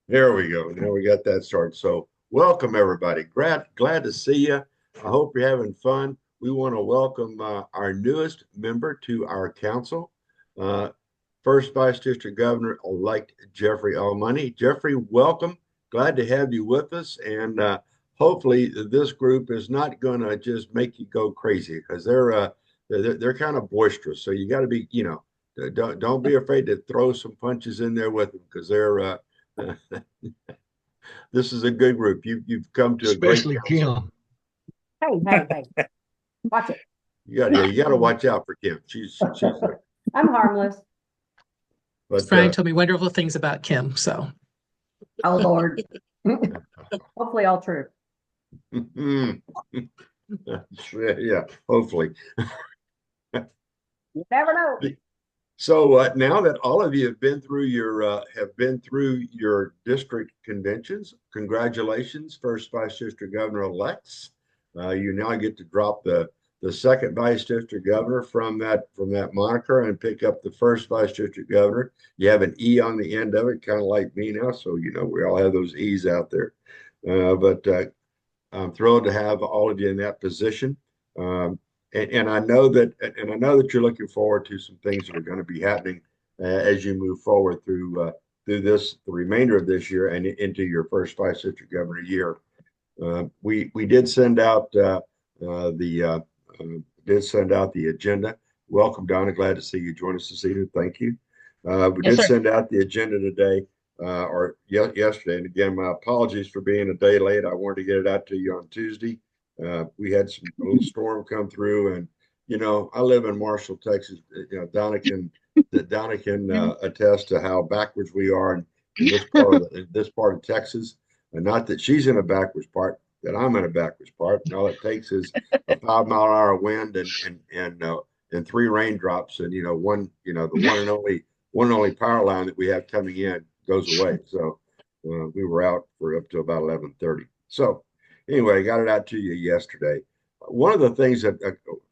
There we go. Now we got that started. So welcome everybody. Glad to see you. I hope you're having fun. We want to welcome our newest member to our council, uh, First Vice District Governor elect Jeffrey L. Money. Jeffrey, welcome. Glad to have you with us, and hopefully this group is not going to just make you go crazy because they're kind of boisterous. So you got to be, don't be afraid to throw some punches in there with them because they're this is a good group. You've come to a great Especially council. Kim. Hey, hey, hey, watch it. You got to watch out for Kim. She's I'm harmless. but Brian told me wonderful things about Kim. So Oh, Lord. Hopefully all true. yeah, hopefully. You never know. So now that all of you have been through your district conventions, congratulations, first vice district governor elects. You now get to drop the second vice district governor from that moniker and pick up the first vice district governor. You have an E on the end of it, kind of like me now. So we all have those E's out there. But I'm thrilled to have all of you in that position. And I know that you're looking forward to some things that are going to be happening as you move forward through the remainder of this year and into your first vice district governor year. We did send out the did send out the agenda. Welcome, Donna. Glad to see you join us this evening. Thank you. We yes, did sir. send out the agenda today yesterday. And again, my apologies for being a day late. I wanted to get it out to you on Tuesday. We had a little storm come through, and I live in Marshall, Texas. Donna can attest to how backwards we are in this part of Texas. And not that she's in a backwards part, that I'm in a backwards part. And all it takes is a 5 mile an hour wind and three raindrops, and the one and only power line that we have coming in goes away. So we were out for up to about 11:30. So anyway, I got it out to you yesterday. One of the things that I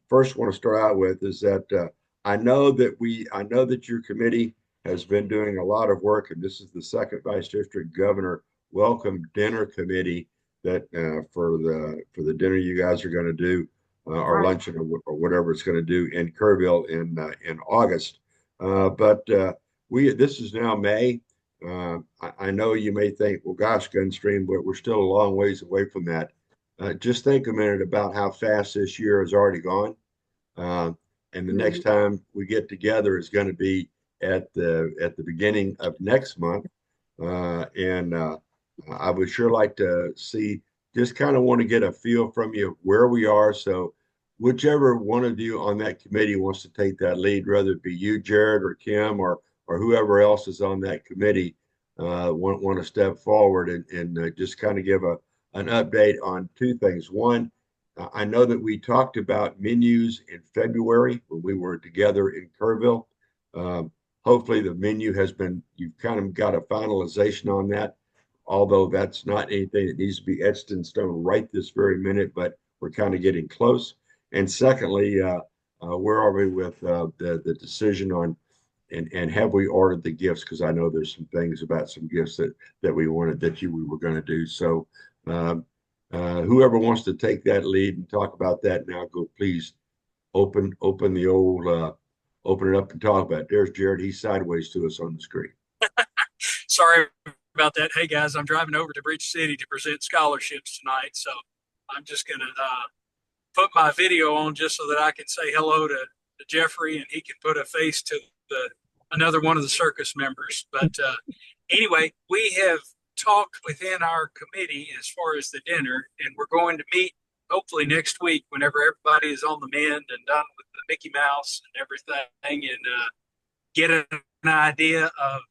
first want to start out with is that I know that your committee has been doing a lot of work, and this is the second vice district governor welcome dinner committee that for the dinner you guys are going to do or Right. luncheon or whatever it's going to do in Kerrville in August. But we this is now May. I know you may think, well, gosh, Gunstream, but we're still a long ways away from that. Just think a minute about how fast this year has already gone. Uh, and the next Mhm. time we get together is going to be at the beginning of next month. And I would sure like to see, just kind of want to get a feel from you where we are. So whichever one of you on that committee wants to take that lead, whether it be you, Jared, or Kim, or whoever else is on that committee, want to step forward and just kind of give an update on two things. One, I know that we talked about menus in February when we were together in Kerrville. Um, Hopefully the menu you've kind of got a finalization on that, although that's not anything that needs to be etched in stone right this very minute, but we're kind of getting close. And secondly, where are we with the decision on and have we ordered the gifts? Because I know there's some things about some gifts that we wanted we were going to do. So um, whoever wants to take that lead and talk about that now, go please open the old open it up and talk about it. There's Jared. He's sideways to us on the screen. Sorry about that. Hey guys, I'm driving over to Bridge City to present scholarships tonight, so I'm just gonna put my video on just so that I can say hello to Jeffrey and he can put a face to the another one of the circus members. But anyway, we have talked within our committee as far as the dinner, and we're going to meet hopefully next week whenever everybody is on the mend and done with the Mickey Mouse and everything, and get an idea of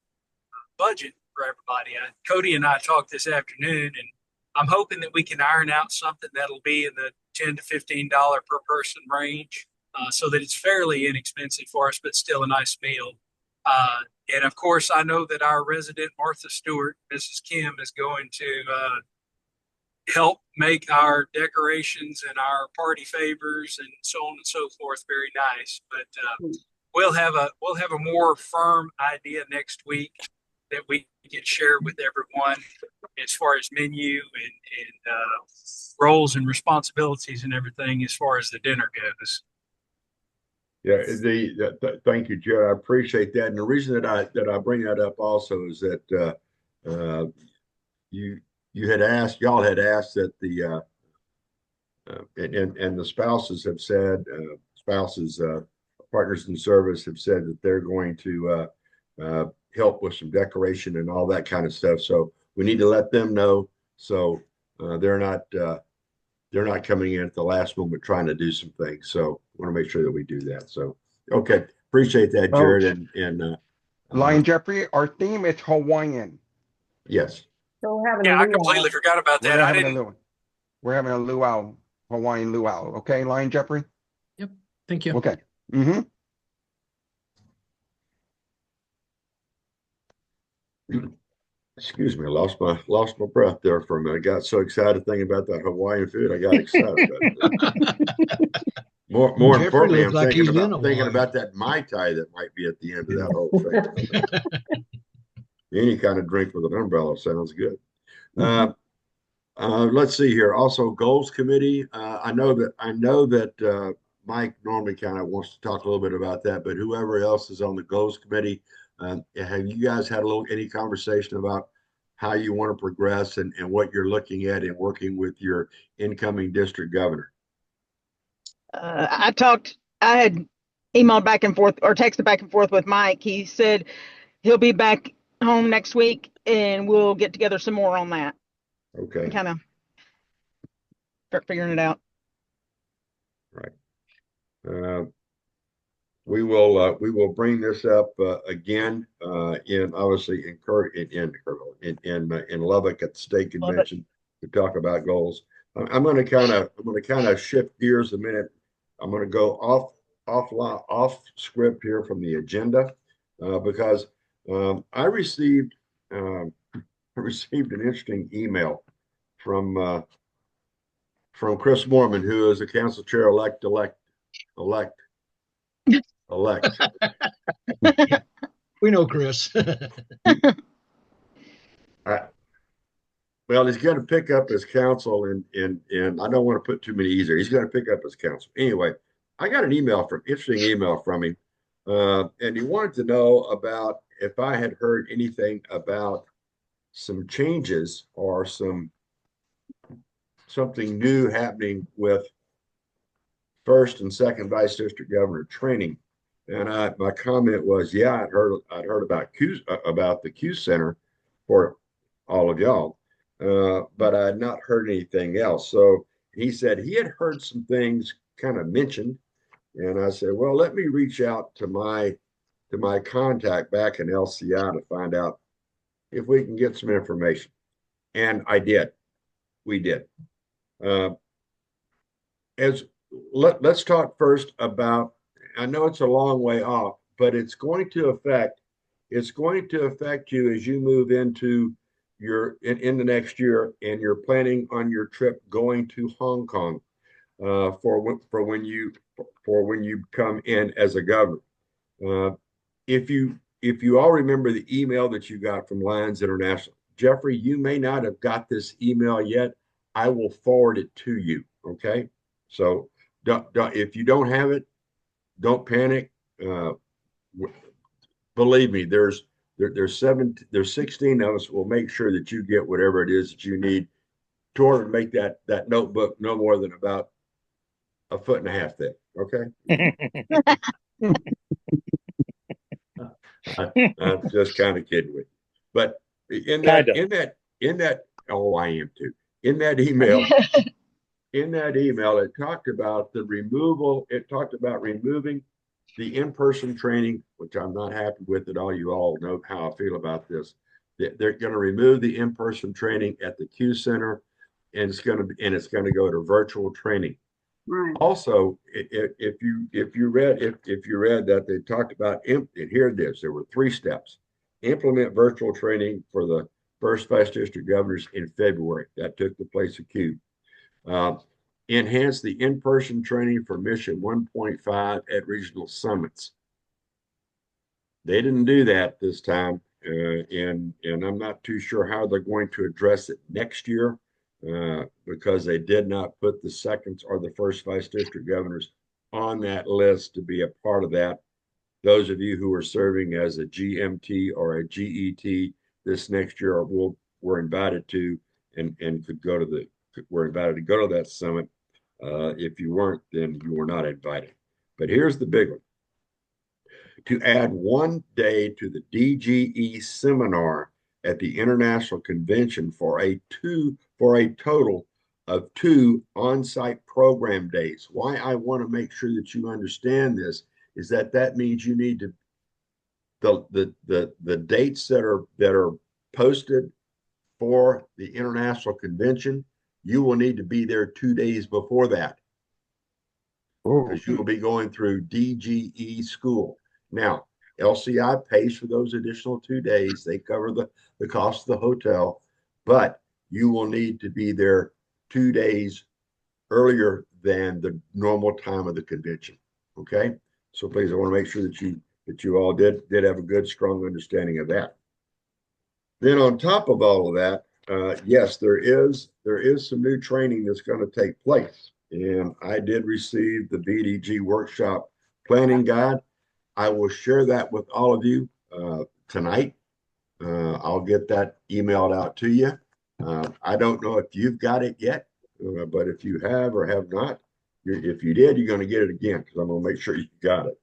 budget for everybody. Cody and I talked this afternoon, and I'm hoping that we can iron out something that'll be in the $10 to $15 per person range, so that it's fairly inexpensive for us, but still a nice meal. And of course, I know that our resident Martha Stewart, Mrs. Kim, is going to help make our decorations and our party favors and so on and so forth very nice. But we'll have a more firm idea next week that we can share with everyone as far as menu and roles and responsibilities and everything as far as the dinner goes. Yeah, thank you, Jared. I appreciate that. And the reason that I bring that up also is that you y'all had asked that the and the spouses have said spouses partners in service have said that they're going to help with some decoration and all that kind of stuff. So we need to let them know so they're not coming in at the last moment trying to do some things. So I want to make sure that we do that. So okay, appreciate that, Jared. And Lion Jeffrey, our theme is Hawaiian. yes. So we're having Yeah, a I completely forgot about that. I didn't. We're having a luau, Hawaiian luau. Okay, Lion Jeffrey? Yep. Thank you. Okay. Mm-hmm. Excuse me, I lost my breath there for a minute. I got so excited thinking about that Hawaiian food. I got excited. More Jeffrey importantly, looks I'm like he's thinking in Hawaii. about that Mai Tai that might be at the end of that whole thing. Any kind of drink with an umbrella sounds good. Let's see here. Also, goals committee. I know that Mike normally kind of wants to talk a little bit about that, but whoever else is on the goals committee, have you guys had any conversation about how you want to progress and what you're looking at in working with your incoming district governor? I had emailed back and forth or texted back and forth with Mike. He said he'll be back home next week and we'll get together some more on that. Okay. Kind of start figuring it out. Right. We will bring this up again in obviously in Lubbock at the state convention to talk about goals. I'm going to kind of shift gears a minute. I'm going to go off script here from the agenda because I received an interesting email from Chris Mormon, who is a council chair elect. We know Chris. Well, he's going to pick up his counsel, and I don't want to put too many E's there. He's going to pick up his counsel. Anyway, I got an interesting email from him, and he wanted to know about if I had heard anything about some changes or something new happening with first and second vice district governor training. And my comment was, yeah, I'd heard about the Q Center for all of y'all. But I had not heard anything else. So he said he had heard some things kind of mentioned. And I said, well, let me reach out to my contact back in LCI to find out if we can get some information. And I did. We did. Let's talk first about, I know it's a long way off, but it's going to affect you as you move into in the next year and you're planning on your trip going to Hong Kong for when you come in as a governor. If you all remember the email that you got from Lions International, Jeffrey, you may not have got this email yet. I will forward it to you. Okay, so if you don't have it, don't panic. Believe me, there's 16 of us. Will make sure that you get whatever it is that you need to order to make that notebook no more than about a foot and a half thick. Okay. I'm just kind of kidding with you, but in that oh, I am too. In that email, it talked about removing the in-person training, which I'm not happy with at all. You all know how I feel about this. They're going to remove the in-person training at the Q Center, and it's going to go to virtual training. Right. Also, if you read that, they talked about and here it is. There were 3 steps. Implement virtual training for the first vice district governors in February. That took the place of Q. Enhance the in-person training for Mission 1.5 at regional summits. They didn't do that this time, and I'm not too sure how they're going to address it next year because they did not put the seconds or the first vice district governors on that list to be a part of that. Those of you who are serving as a GMT or a GET this next year were invited to and could go to were invited to go to that summit. If you weren't, then you were not invited. But here's the big one. To add one day to the DGE seminar at the International Convention for a total of 2 on-site program days. Why I want to make sure that you understand this is that means you need to the dates that are posted for the international convention, you will need to be there 2 days before that because you will be going through DGE school. Now, LCI pays for those additional 2 days. They cover the cost of the hotel, but you will need to be there 2 days earlier than the normal time of the convention. Okay, so please, I want to make sure that you all did have a good, strong understanding of that. Then on top of all of that, yes, there is some new training that's going to take place, and I did receive the FVDGE workshop planning guide. I will share that with all of you tonight. I'll get that emailed out to you. I don't know if you've got it yet, but if you have or have not, if you did, you're going to get it again because I'm going to make sure you got it.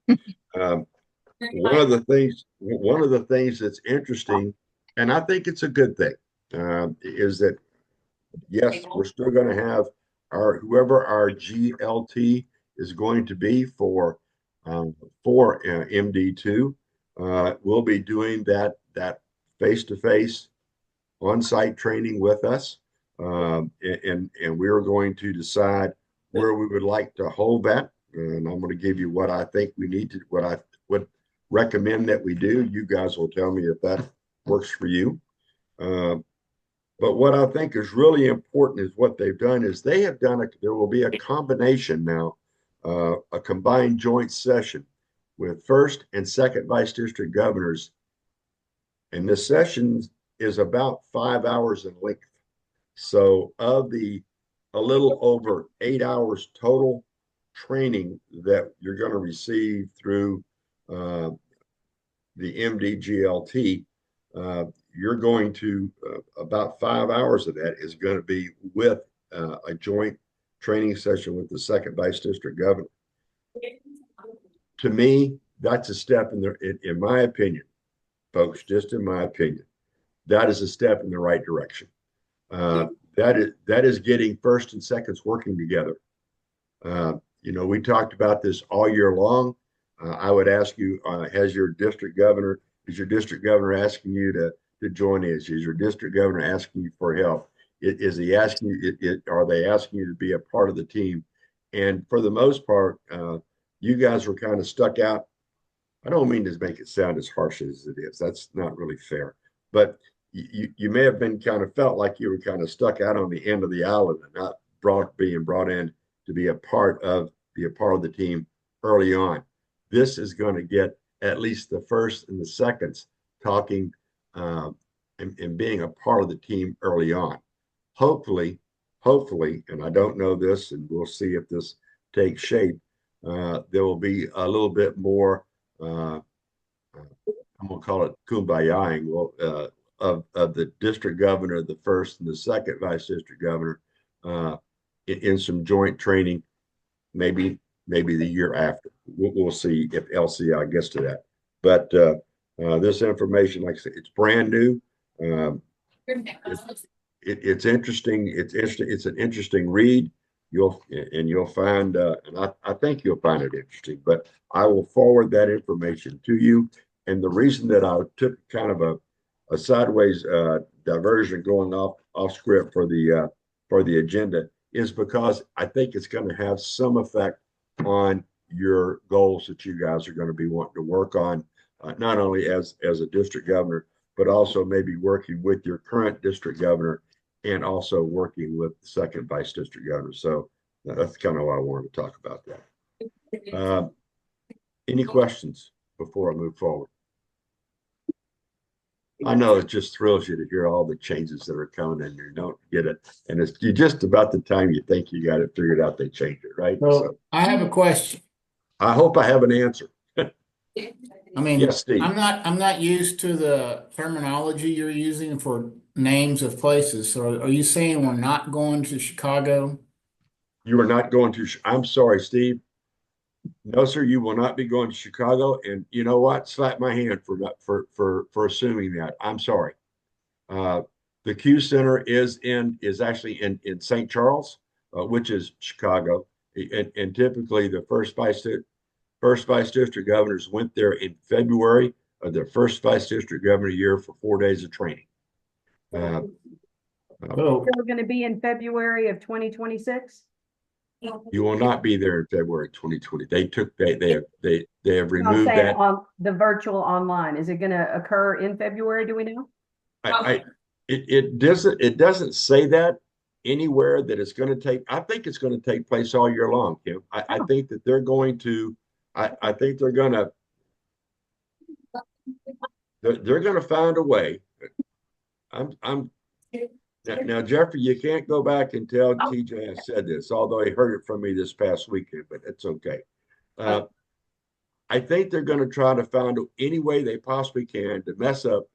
One of the things that's interesting, and I think it's a good thing, is that yes, we're still going to have whoever our GLT is going to be for MD2. We'll be doing that face-to-face on-site training with us, and we're going to decide where we would like to hold that. And I'm going to give you what I think we need to, what I would recommend that we do. You guys will tell me if that works for you. But what I think is really important is what they've done is they have done there will be a combination now, a combined joint session with first and second vice district governors. And this session is about 5 hours in length. So of a little over 8 hours total training that you're going to receive through the MDGLT, you're going to about 5 hours of that is going to be with a joint training session with the second vice district governor. To me, that's a step in my opinion, folks, just in my opinion, that is a step in the right direction. That is getting first and seconds working together. We talked about this all year long. I would ask you, is your district governor asking you to join us? Is your district governor asking you for help? Is he asking you, are they asking you to be a part of the team? And for the most part, you guys were kind of stuck out. I don't mean to make it sound as harsh as it is. That's not really fair. But you may have been kind of felt like you were kind of stuck out on the end of the island and not being brought in to be a part of the team early on. This is going to get at least the first and the seconds talking and being a part of the team early on. Hopefully, and I don't know this, and we'll see if this takes shape, there will be a little bit more, I'm going to call it kumbayaing, of the district governor, the first and the second vice district governor, in some joint training, maybe the year after. We'll see if LCI gets to that. But this information, like I said, it's brand new. It's interesting. It's an interesting read. You'll find, and I think you'll find it interesting. But I will forward that information to you. And the reason that I took kind of a sideways diversion going off script for the agenda is because I think it's going to have some effect on your goals that you guys are going to be wanting to work on, not only as a district governor, but also maybe working with your current district governor and also working with the second vice district governor. So that's kind of why I wanted to talk about that. Any questions before I move forward? I know it just thrills you to hear all the changes that are coming and you don't get it. And it's you just about the time you think you got it figured out, they change it, right? So I have a question. I hope I have an answer. I mean, Yes, Steve. I'm not used to the terminology you're using for names of places. So are you saying we're not going to Chicago? You are not going to, I'm sorry, Steve. No, sir, you will not be going to Chicago. And you know what? Slap my hand for assuming that. I'm sorry. The Q Center is actually in St. Charles, which is Chicago. And typically the first vice district governors went there in February of their first vice district governor year for 4 days of training. So Still going to be in February of 2026? You will not be there in February 2020. They have I'm removed saying that. on the virtual online. Is it going to occur in February? Do we know? It doesn't say that anywhere that it's going to take. I think it's going to take place all year long, Kim. I think that they're going to. I think they're going to find a way. Now, Jeffrey, you can't go back and tell TJ I said this, although he heard it from me this past weekend, but it's okay. I think they're going to try to find any way they possibly can to mess up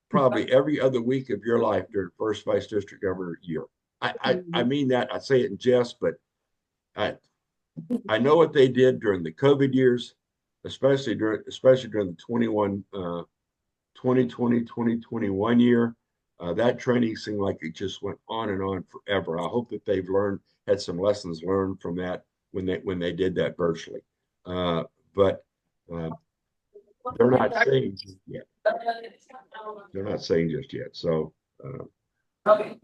probably every other week of your life during first vice district governor year. I mean that. I say it in jest, but I know what they did during the COVID years, especially during the 2020, 2021 year. That training seemed like it just went on and on forever. I hope that they've had some lessons learned from that when they did that virtually. But they're not saying just yet. They're not saying just yet. So, but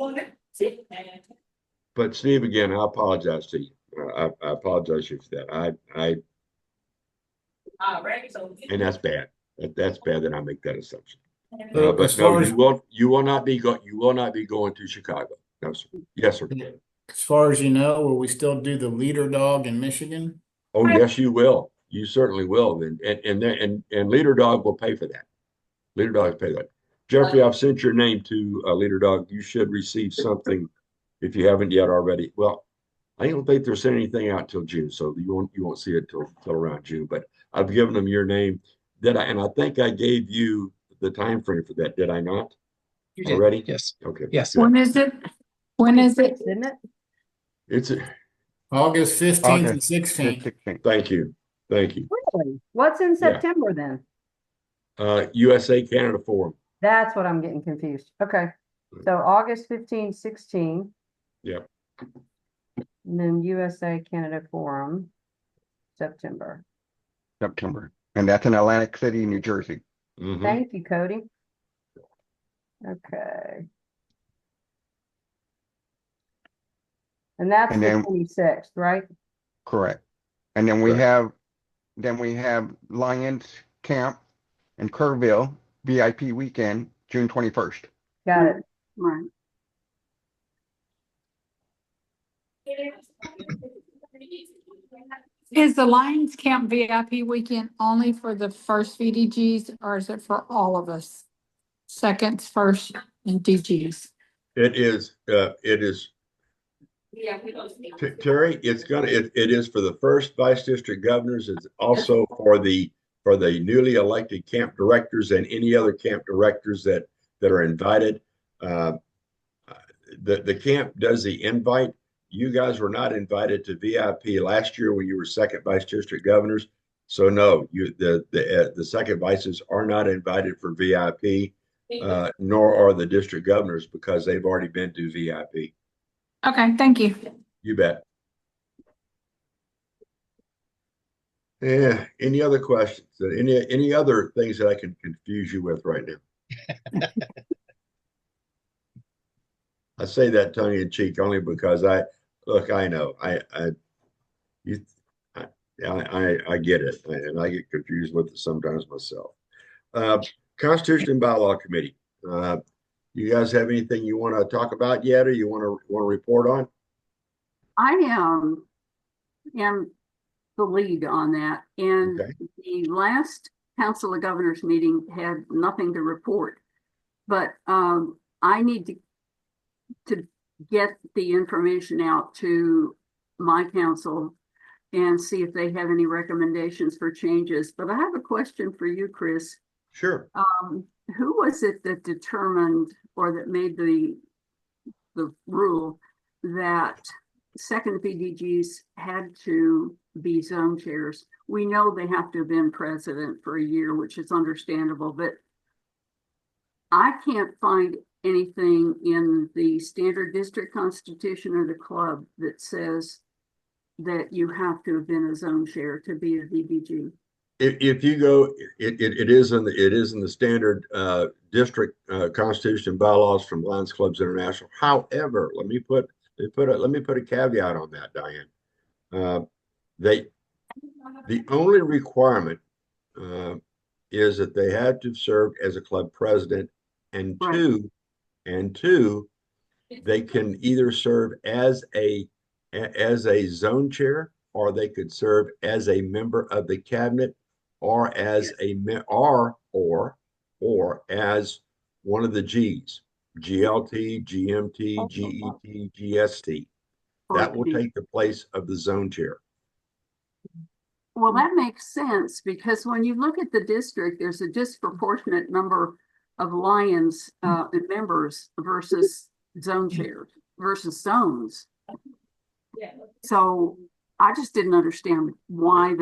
Steve, again, I apologize to you. I apologize to you for that. And that's bad. That's bad that I make that assumption. But no, you will not be going to Chicago. No, sir. Yes, sir. as far as you know, will we still do the leader dog in Michigan? Oh, yes, you will. You certainly will. And Leader Dog will pay for that. Leader Dog pay that. Jeffrey, I've sent your name to Leader Dog. You should receive something if you haven't yet already. Well, I don't think they're sending anything out till June, so you won't see it till around June. But I've given them your name. And I think I gave you the time frame for that. Did I not? You did. Already? Yes. Okay. Yes. Good. When is it? When is it? Isn't it? It's August 15th and August 16th. thank you. Really? What's in September then? USA Canada Forum. That's what I'm getting confused. Okay. So August 15, 16. Yep. And then USA Canada Forum, September. And that's in Atlantic City, New Jersey. Mhm. Thank you, Cody. Okay. And that's And the then- 26th, right? Correct. And then we Correct. have Lions Camp in Kerrville, VIP weekend, June 21st. Got it. Right. Is the Lions Camp VIP weekend only for the first VDGs or is it for all of us? Seconds, first, and DGs? It is. Terry, it is for the first vice district governors. It's also for the newly elected camp directors and any other camp directors that are invited. The camp does the invite. You guys were not invited to VIP last year when you were second vice district governors. So no, the second vices are not invited for VIP, nor are the district governors because they've already been to VIP. Okay, thank you. You bet. Yeah. Any other questions? Any other things that I can confuse you with right now? I say that tongue in cheek only because I know I get it, and I get confused with it sometimes myself. Constitution and Bylaw Committee. You guys have anything you want to talk about yet, or you want to report on? I am the lead on that, and Okay. the last Council of Governors meeting had nothing to report. but I need to get the information out to my council and see if they have any recommendations for changes. But I have a question for you, Chris. Sure. Who was it that determined or that made the rule that second VDGs had to be zone chairs? We know they have to have been president for a year, which is understandable, but I can't find anything in the standard district constitution or the club that says that you have to have been a zone chair to be a VDG. If you go, it is in the standard district constitution and bylaws from Lions Clubs International. However, let me put a caveat on that, Diane. The only requirement is that they had to serve as a club president, and two, they can either serve as a zone chair, or they could serve as a member of the cabinet, or as or as one of the G's, GLT, GMT, GET, GST. That will take the place of the zone chair. Well, that makes sense, because when you look at the district, there's a disproportionate number of Lions members versus zone chairs versus zones. So I just didn't understand why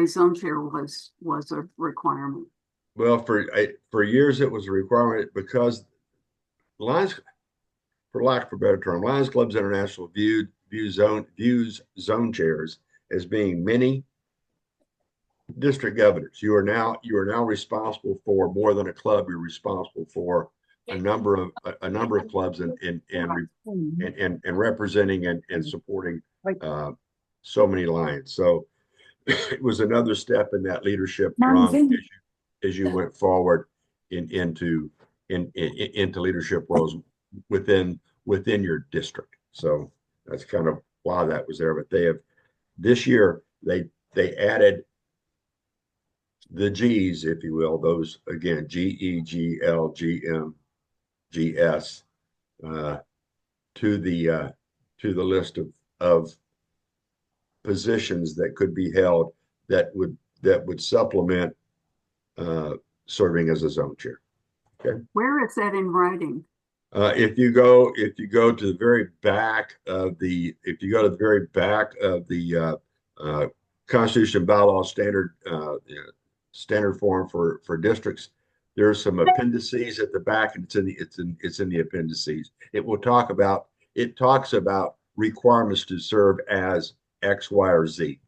zone chair was a requirement. Well, for years it was a requirement because Lions, for lack of a better term, Lions Clubs International views zone chairs as being mini district governors. You are now responsible for more than a club. You're responsible for a number of clubs and representing and supporting so many Lions. So it was another step in that leadership rung as you went forward into leadership roles within your district. So that's kind of why that was there. But this year they added the G's, if you will, those again, GE, GL, GM, GS, to the list of positions that could be held that would supplement serving as a zone chair. Okay. Where is that in writing? If you go to the very back of the Constitution and bylaw standard form for districts, there's some appendices at the back, and it's in the appendices. It talks about requirements to serve as X, Y, or Z.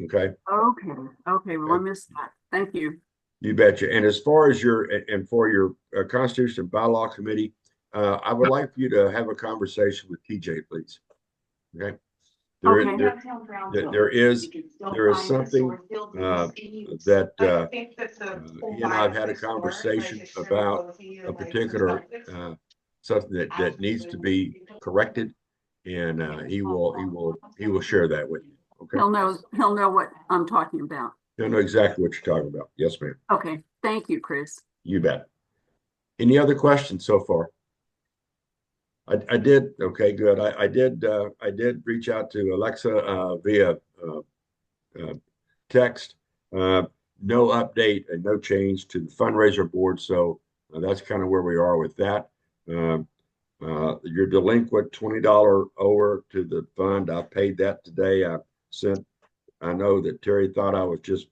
Okay. Okay. Well, I missed that. Thank you. You betcha. And as far as your Constitution and bylaw committee, I would like for you to have a conversation with TJ, please. Okay. There is something that he and I have had a conversation about a particular something that needs to be corrected, and he will share that with you. Okay. He'll know what I'm talking about. He'll know exactly what you're talking about. Yes, ma'am. Okay. Thank you, Chris. You bet. Any other questions so far? I did. Okay, good. I did reach out to Alexa via text. No update and no change to the fundraiser board. So that's kind of where we are with that. Your delinquent $20 over to the fund. I paid that today. I know that Terry thought I was just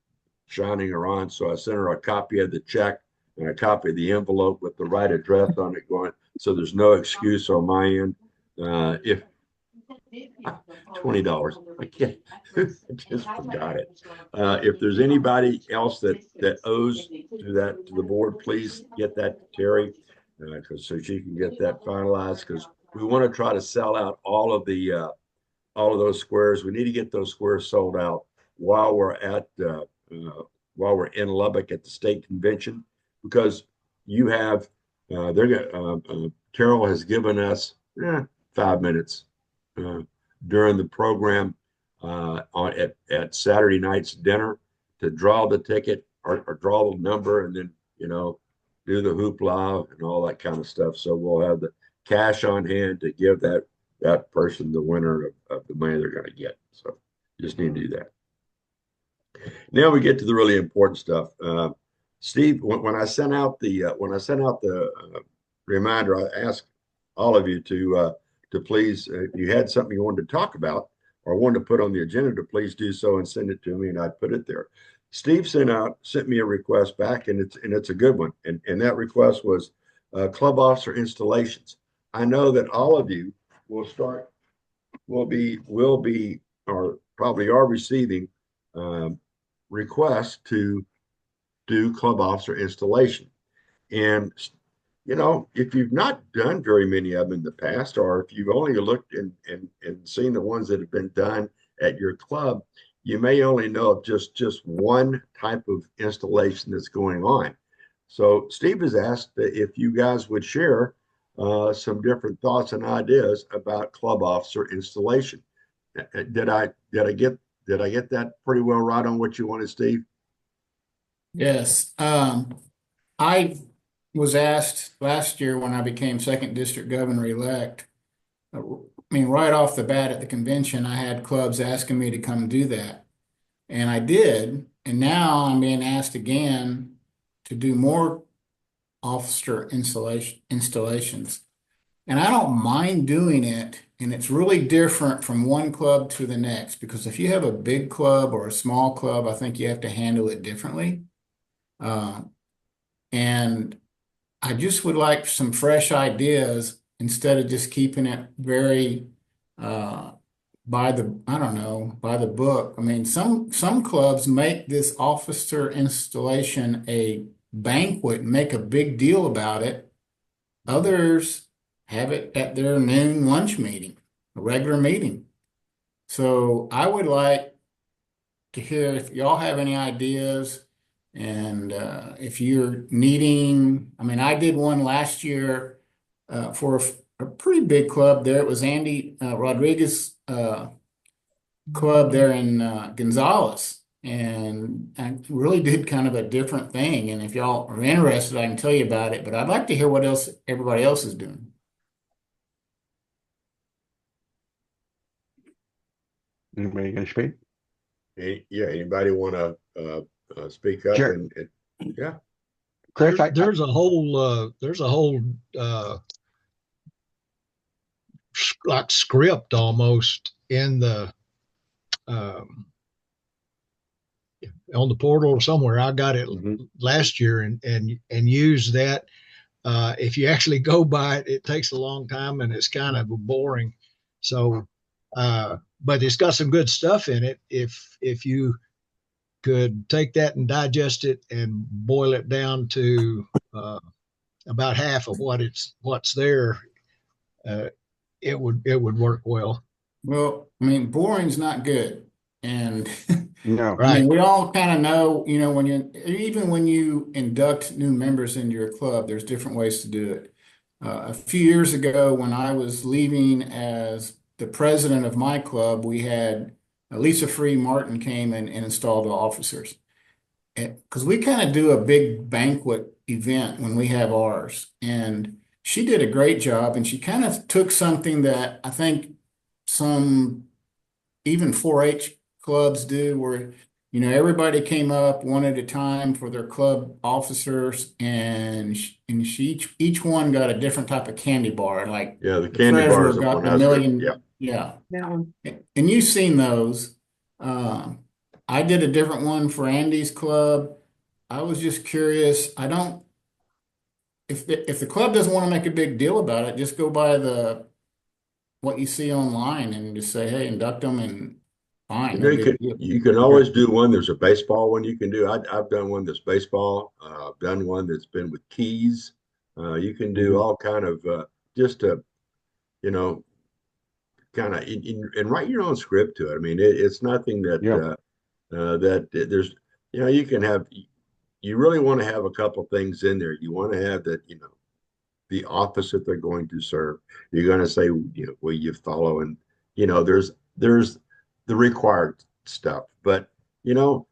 shining her on, so I sent her a copy of the check and a copy of the envelope with the right address on it going. So there's no excuse on my end. If $20, I can't, I just forgot it. If there's anybody else that owes to the board, please get that to Terry, so she can get that finalized, because we want to try to sell out all of those squares. We need to get those squares sold out while we're in Lubbock at the state convention, because you have Carol has given us 5 minutes during the program at Saturday night's dinner to draw the ticket or draw the number, and then do the hoopla and all that kind of stuff. So we'll have the cash on hand to give that person the winner of the money they're going to get. So just need to do that. Now we get to the really important stuff. Steve, when I sent out the reminder, I asked all of you to please, if you had something you wanted to talk about or wanted to put on the agenda, to please do so and send it to me, and I'd put it there. Steve sent me a request back, and it's a good one, and that request was club officer installations. I know that all of you will be or probably are receiving requests to do club officer installation. And, you know, if you've not done very many of them in the past, or if you've only looked and seen the ones that have been done at your club, you may only know of just one type of installation that's going on. So Steve has asked if you guys would share some different thoughts and ideas about club officer installation. Did I get that pretty well right on what you wanted, Steve? Yes. I was asked last year when I became second district governor-elect. I mean, right off the bat at the convention, I had clubs asking me to come do that. And I did. And now I'm being asked again to do more officer installations. And I don't mind doing it. And it's really different from one club to the next, because if you have a big club or a small club, I think you have to handle it differently. And I just would like some fresh ideas instead of just keeping it very by the book. I mean, some clubs make this officer installation a banquet and make a big deal about it. Others have it at their noon lunch meeting, a regular meeting. So I would like to hear if y'all have any ideas, and if you're needing, I mean, I did one last year for a pretty big club there. It was Andy Rodriguez club there in Gonzales, and I really did kind of a different thing. And if y'all are interested, I can tell you about it, but I'd like to hear what else everybody else is doing. Anybody gonna speak? Yeah, anybody want to speak up? Sure. And yeah, Chris, There's a whole like script almost in the on the portal or somewhere. I got it last year and used that. If you actually go by it, it takes a long time and it's kind of boring. So, but it's got some good stuff in it. If you could take that and digest it and boil it down to about half of what's there, it would work well. Well, I mean, boring's not good. And no. I mean, we all kind of know, you know, when you induct new members into your club, there's different ways to do it. A few years ago, when I was leaving as the president of my club, we had Lisa Free Martin came and installed the officers. Because we kind of do a big banquet event when we have ours. And she did a great job, and she kind of took something that I think some even 4-H clubs do, where, you know, everybody came up one at a time for their club officers, and each one got a different type of candy bar. Like, yeah, the candy bars got the million. Yeah. And you've seen those. I did a different one for Andy's club. I was just curious. If the club doesn't want to make a big deal about it, just go by what you see online and just say, hey, induct them, and fine. You can always do one. There's a baseball one you can do. I've done one that's baseball. I've done one that's been with keys. You can do all kind of just to, you know, kind of and write your own script to it. I mean, it's nothing that that there's, you know, you really want to have a couple things in there. You want to have that, you know, the office that they're going to serve. You're going to say, you know, will you follow? And, you know, there's the required stuff. But, you know,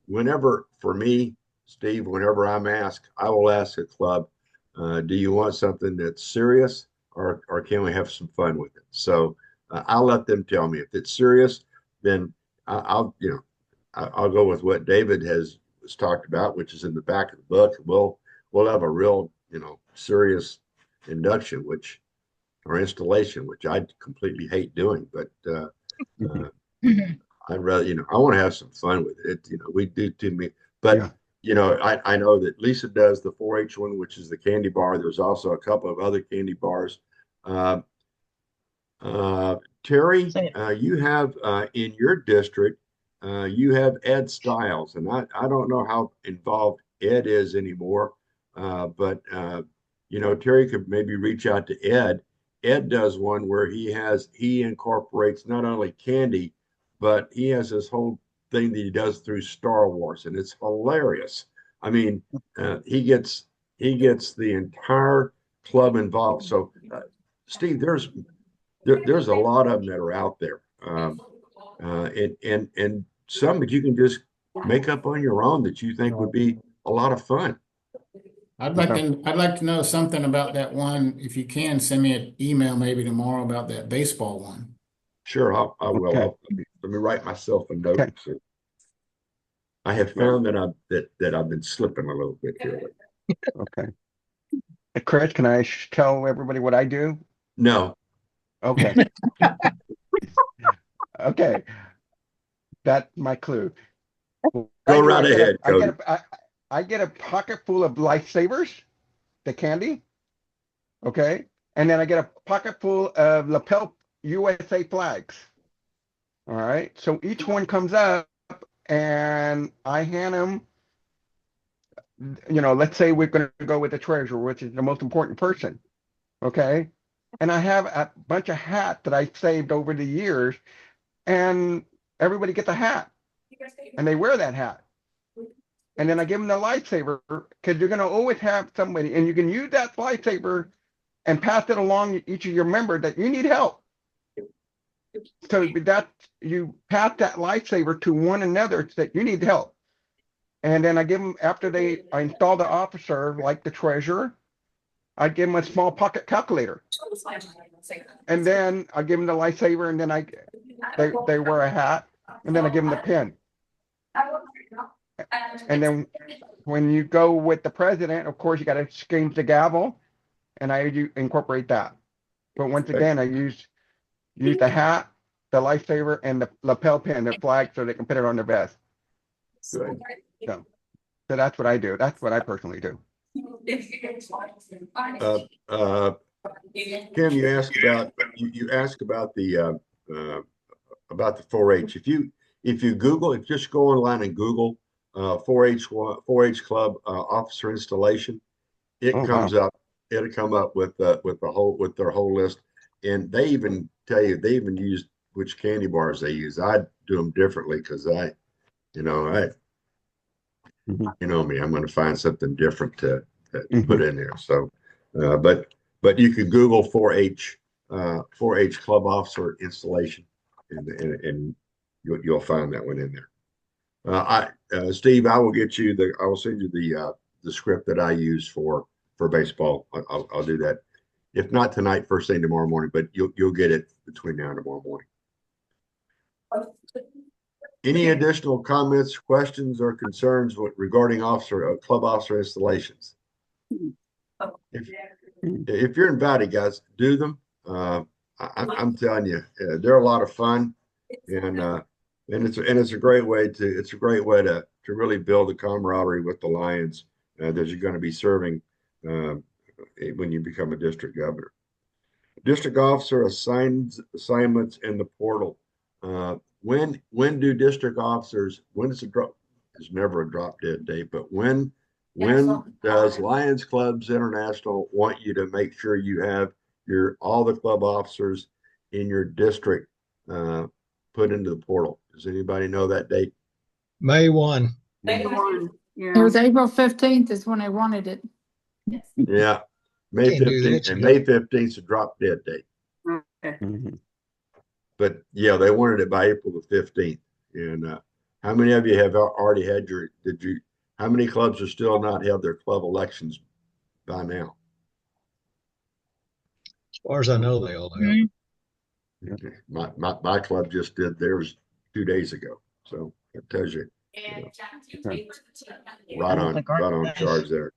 whenever, for me, Steve, whenever I'm asked, I will ask a club, do you want something that's serious or can we have some fun with it? So I'll let them tell me. If it's serious, then I'll go with what David has talked about, which is in the back of the book. We'll have a real, serious induction, or installation, which I completely hate doing, but I'd rather, I want to have some fun with it. We do to me, but I know that Lisa does the 4-H one, which is the candy bar. There's also a couple of other candy bars. Terry, you have in your district, you have Ed Stiles, and I don't know how involved Ed is anymore, but Terry could maybe reach out to Ed. Ed does one where he incorporates not only candy, but he has this whole thing that he does through Star Wars, and it's hilarious. I mean, he gets the entire club involved. So, Steve, there's a lot of them that are out there, and some that you can just make up on your own that you think would be a lot of fun. I'd like to know something about that one. If you can, send me an email maybe tomorrow about that baseball one. Sure, I will. Okay. Let me write myself a note. Okay. So I have found that I've been slipping a little bit here. Okay. Chris, can I tell everybody what I do? No. Okay. Okay. That's my clue. Go right ahead, Cody. I get a pocket full of lifesavers, the candy. Okay. And then I get a pocket full of lapel USA flags. All right. So each one comes up and I hand them, let's say we're going to go with the treasurer, which is the most important person. Okay. And I have a bunch of hats that I saved over the years, and everybody gets a hat and they wear that hat. And then I give them the lightsaber because you're going to always have somebody, and you can use that lightsaber and pass it along each of your members that you need help. So that you pass that lightsaber to one another that you need help. And then I give them, after I install the officer, like the treasurer, I give them a small pocket calculator. And then I give them the lightsaber, and then they wear a hat, and then I give them the pin. And then when you go with the president, of course, you got to exchange the gavel, and I incorporate that. But once again, I use the hat, the lightsaber, and the lapel pin, the flag, so they can put it on their vest. Good. So that's what I do. That's what I personally do. Kim, you asked about the 4-H. If you Google, if you just go online and Google 4-H club officer installation, it'll come up with their whole list, and they even tell you they even use which candy bars they use. I do them differently because you know me, I'm going to find something different to put in there. So, but you could Google 4-H club officer installation, and you'll find that one in there. Steve, I will send you the script that I use for baseball. I'll do that. If not tonight, first thing tomorrow morning, but you'll get it between now and tomorrow morning. Any additional comments, questions, or concerns regarding club officer installations? If you're invited, guys, do them. I'm telling you, they're a lot of fun, and it's a great way to really build a camaraderie with the Lions that you're going to be serving when you become a district governor. District officer assignments in the portal. When do district officers, when is it drop? There's never a drop dead date, but when does Lions Clubs International want you to make sure you have all the club officers in your district put into the portal? Does anybody know that date? May 1. May 1. Yeah. It was April 15th is when I wanted it. Yeah, May 15th, and May 15th is a drop dead date. Okay. But yeah, they wanted it by April the 15th. And how many of you have already had How many clubs are still not held their club elections by now? As far as I know, they all have. Mhm. Okay. My club just did theirs 2 days ago. So it tells you, right don't on, think ours right on does. charge there.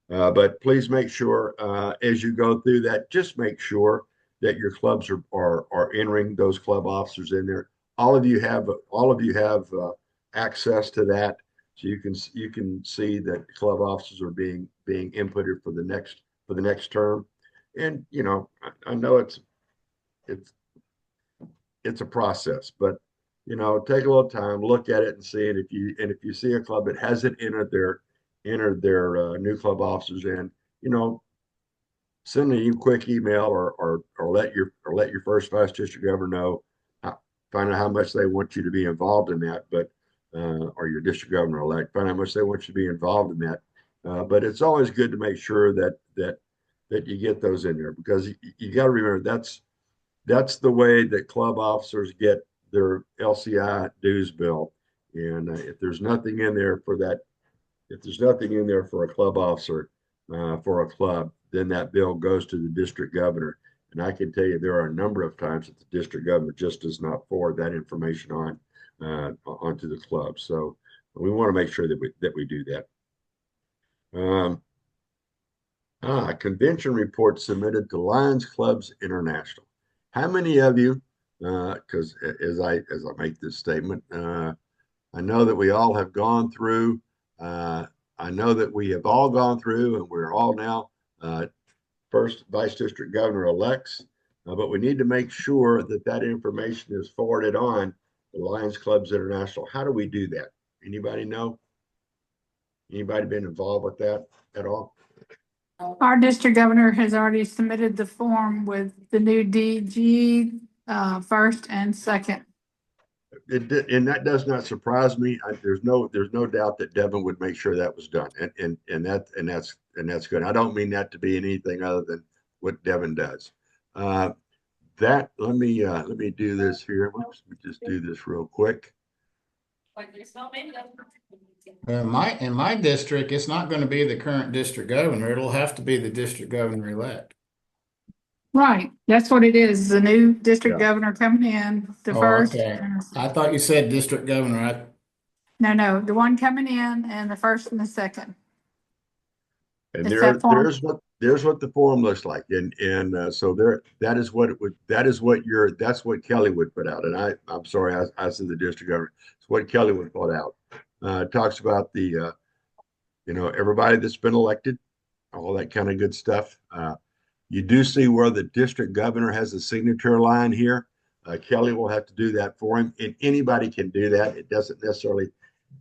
But please make sure, as you go through that, just make sure that your clubs are entering those club officers in there. All of you have access to that, so you can see that club officers are being inputted for the next term. And you know, I know it's it's a process, but you know, take a little time, look at it, and see it. If you see a club that hasn't entered their new club officers in, you know, send a quick email or let your first vice district governor know, find out how much they want you to be involved in that, but or your district governor elect, find out how much they want you to be involved in that. But it's always good to make sure that you get those in there, because you got to remember that's the way that club officers get their LCI dues bill. And if there's nothing in there for that, if there's nothing in there for a club officer for a club, then that bill goes to the district governor. And I can tell you there are a number of times that the district governor just does not forward that information onto the club. So we want to make sure that we do that. Convention report submitted to Lions Clubs International. How many of you, because as I make this statement, I know that we all have gone through, I know that we have all gone through, and we're all now first vice district governor elects, but we need to make sure that that information is forwarded on to Lions Clubs International. How do we do that? Anybody know? Anybody been involved with that at all? Our district governor has already submitted the form with the new DG first and second. And that does not surprise me. There's no doubt that Devin would make sure that was done, and that's good. I don't mean that to be anything other than what Devin does. Let me do this here. Let me just do this real quick. In my district, it's not going to be the current district governor. It'll have to be the district governor elect. Right, that's what it is. The new district Yeah. governor coming in, the Oh, first. okay. I thought you said district governor. No, the one coming in and the first and the second. And It's that form. there's what the form looks like, and so that's what Kelly would put out. And I'm sorry, I said the district governor. It's what Kelly would put out. It talks about the everybody that's been elected, all that kind of good stuff. You do see where the district governor has a signature line here. Kelly will have to do that for him, and anybody can do that. It doesn't necessarily.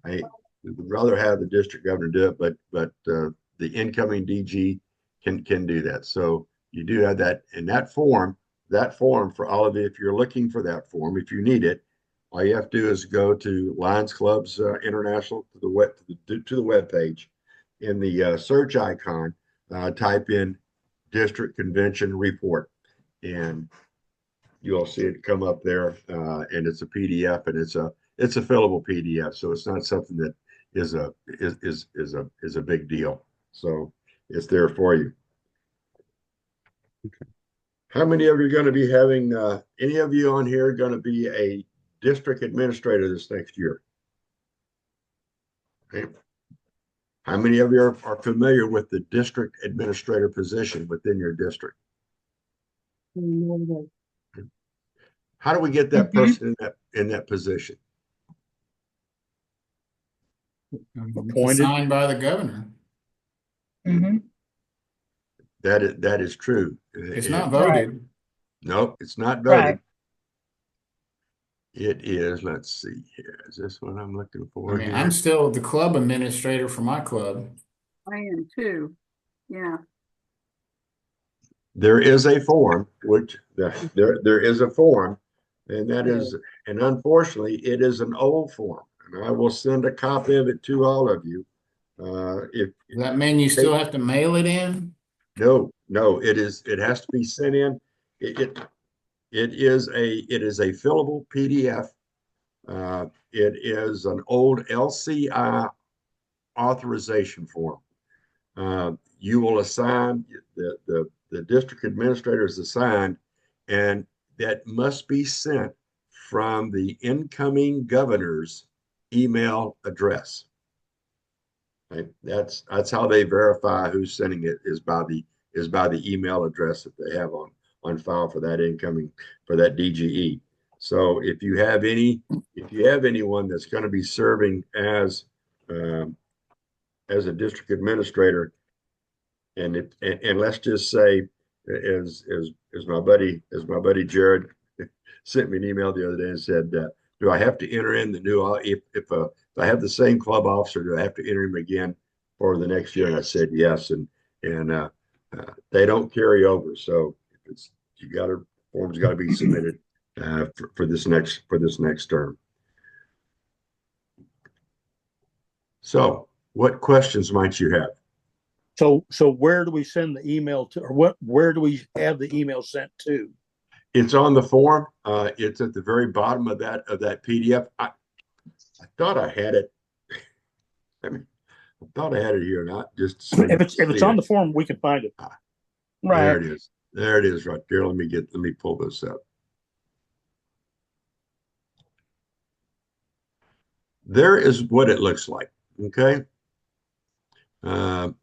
I would rather have the district governor do it, but the incoming DG can do that. So you do have that in that form. That form for all of you, if you're looking for that form, if you need it, all you have to do is go to Lions Clubs International to the web page. In the search icon, type in district convention report, and you'll see it come up there. And it's a PDF, and it's a fillable PDF, so it's not something that is a big deal. So it's there for you. Okay. How many of you are going to be having? Any of you on here going to be a district administrator this next year? Okay. How many of you are familiar with the district administrator position within your district? How do we get that person in that position? Appointed. Signed by the governor. Mm-hmm. That is true. It's not voted. Nope, it's not voted. Right. It is. Let's see here. Is this what I'm looking for? I mean, here? I'm still the club administrator for my club. I am too. Yeah. There is a form, which there is a form, and that is, and unfortunately, it is an old form, and I will send a copy of it to all of you. Does that mean you still have to mail it in? No, it is. It has to be sent in. It is a fillable PDF. It is an old LCI authorization form. You will assign the district administrator is assigned, and that must be sent from the incoming governor's email address. Right? That's how they verify who's sending it is by the email address that they have on file for that DGE. So if you have anyone that's going to be serving as a district administrator, and let's just say, as my buddy Jared sent me an email the other day and said, do I have to enter in the new if I have the same club officer, do I have to enter him again for the next year? And I said yes, and they don't carry over. So it's form's got to be submitted for this next term. So, what questions might you have? So where do we send the email to, or where do we have the email sent to? It's on the form. It's at the very bottom of that PDF. I thought I had it. I thought I had it here, not just so if it's on the form, we can find it. Right. There it is. There it is right there. Let me pull this up. There is what it looks like. Okay. And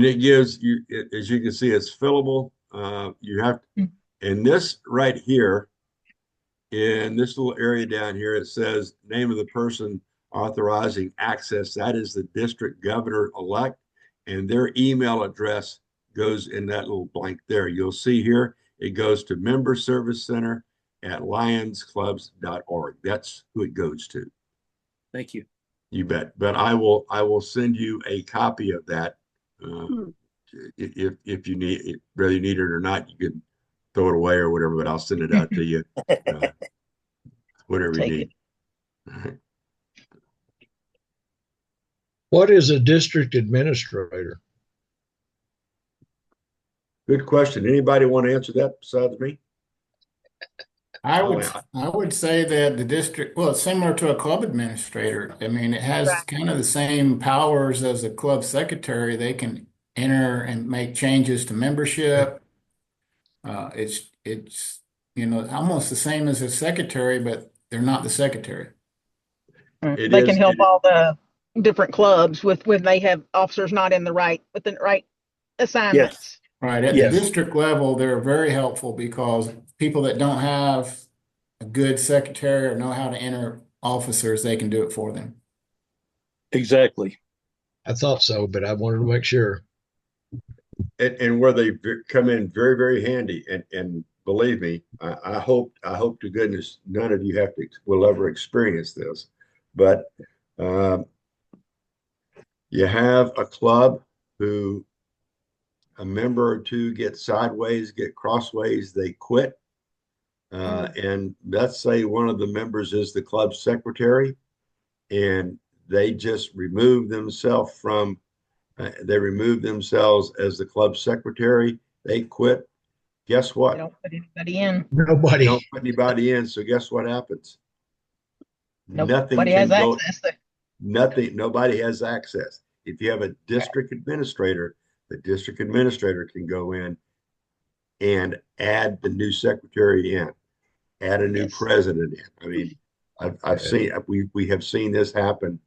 it gives you, as you can see, it's fillable. You have, and this right here, in this little area down here, it says name of the person authorizing access. That is the district governor-elect, and their email address goes in that little blank there. You'll see here, it goes to Member Service Center at lionsclubs.org. That's who it goes to. Thank you. You bet. But I will send you a copy of that. If you need it, whether you need it or not, you can throw it away or whatever, but I'll send it out to you. Whatever you need. What is a district administrator? Good question. Anybody want to answer that besides me? I would say that the district, well, it's similar to a club administrator. I mean, it has kind of the same powers as a club secretary. They can enter and make changes to membership. It's almost the same as a secretary, but they're not the secretary. They can help all the different clubs with when they have officers not in the right assignments. Yes. Right. At the district level, they're very helpful because people that don't have a good secretary or know how to enter officers, they can do it for them. Exactly. I thought so, but I wanted to make sure. And where they come in very, very handy. And believe me, I hope to goodness none of you will ever experience this. But you have a club who a member or two get sideways, get crossways, they quit. And let's say one of the members is the club secretary, and they just remove themselves as the club secretary. They quit. Guess what? They don't put anybody in. Nobody. Don't put anybody in. So guess what happens? Nobody has access. Nobody has access. If you have a district administrator, the district administrator can go in and add the new secretary in, add a new president in. I mean, we have seen this happen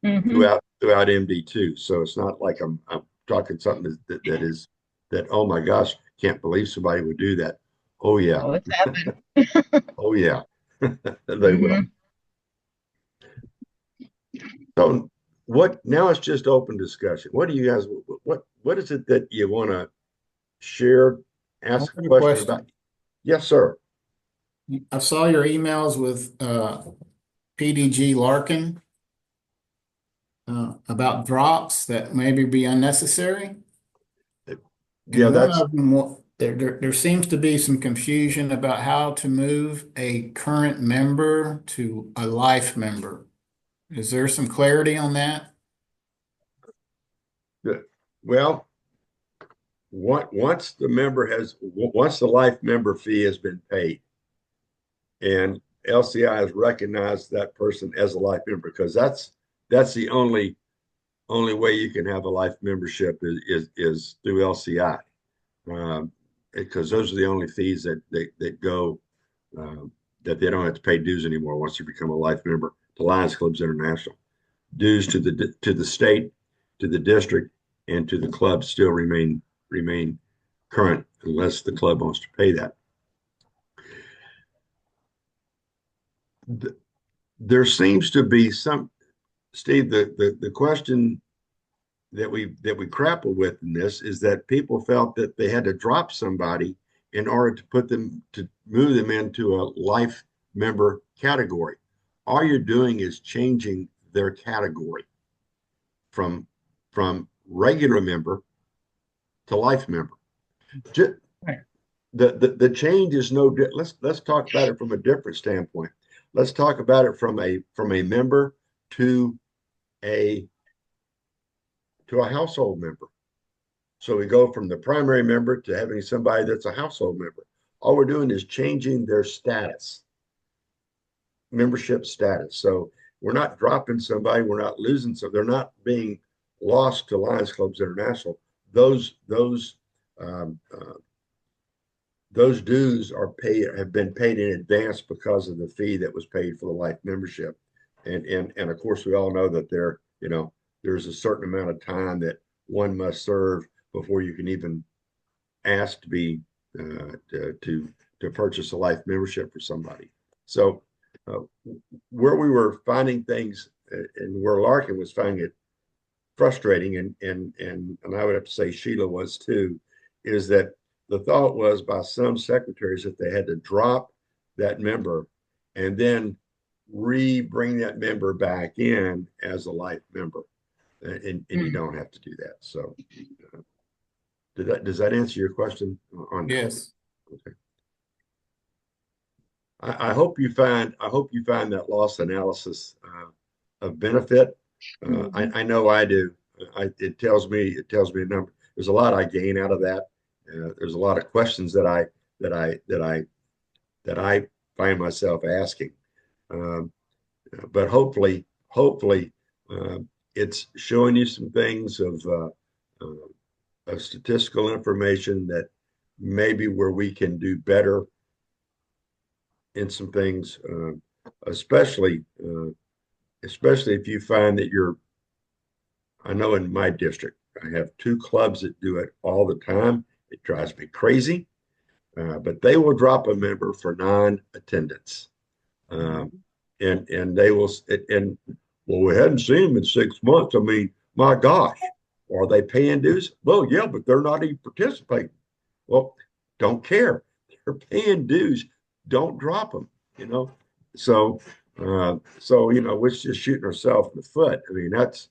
throughout MD2. So it's not like I'm talking something that oh my gosh, can't believe somebody would do that. Oh yeah. Oh, it's happened. Oh yeah. They will. So now it's just open discussion. What do you guys, what is it that you want to share, ask a question about? Yes, sir. I saw your emails with PDG Larkin about drops that maybe be unnecessary. Yeah, there seems to be some confusion about how to move a current member to a life member. Is there some clarity on that? Well, once the life member fee has been paid, and LCI has recognized that person as a life member, because that's that's the only way you can have a life membership is through LCI, because those are the only fees that go, that they don't have to pay dues anymore once you become a life member to Lions Clubs International. Dues to the state, to the district, and to the club still remain current unless the club wants to pay that. There seems to be some, Steve, the question that we grapple with in this is that people felt that they had to drop somebody in order to move them into a life member category. All you're doing is changing their category from regular member to life member. The change is no. Let's talk about it from a different standpoint. Let's talk about it from a member to a household member. So we go from the primary member to having somebody that's a household member. All we're doing is changing their status, membership status. So we're not dropping somebody, we're not losing some, they're not being lost to Lions Clubs International. Those dues have been paid in advance because of the fee that was paid for the life membership. And of course we all know that there's a certain amount of time that one must serve before you can even ask to be to purchase a life membership for somebody. So where we were finding things, and where Larkin was finding it frustrating, and I would have to say Sheila was too, is that the thought was by some secretaries that they had to drop that member and then bring that member back in as a life member, and you don't have to do that. So does that answer your question on that? Yes. Okay. I hope you find that loss analysis of benefit. I know I do. It tells me a number. There's a lot I gain out of that. There's a lot of questions that I find myself asking. But hopefully, it's showing you some things of statistical information that maybe where we can do better in some things, especially if you find that I know in my district, I have 2 clubs that do it all the time. It drives me crazy, but they will drop a member for non-attendance. And they will, well, we hadn't seen them in 6 months. I mean, my gosh, are they paying dues? Well, yeah, but they're not even participating. Well, don't care. They're paying dues. Don't drop them, So we're just shooting ourselves in the foot. I mean, that's,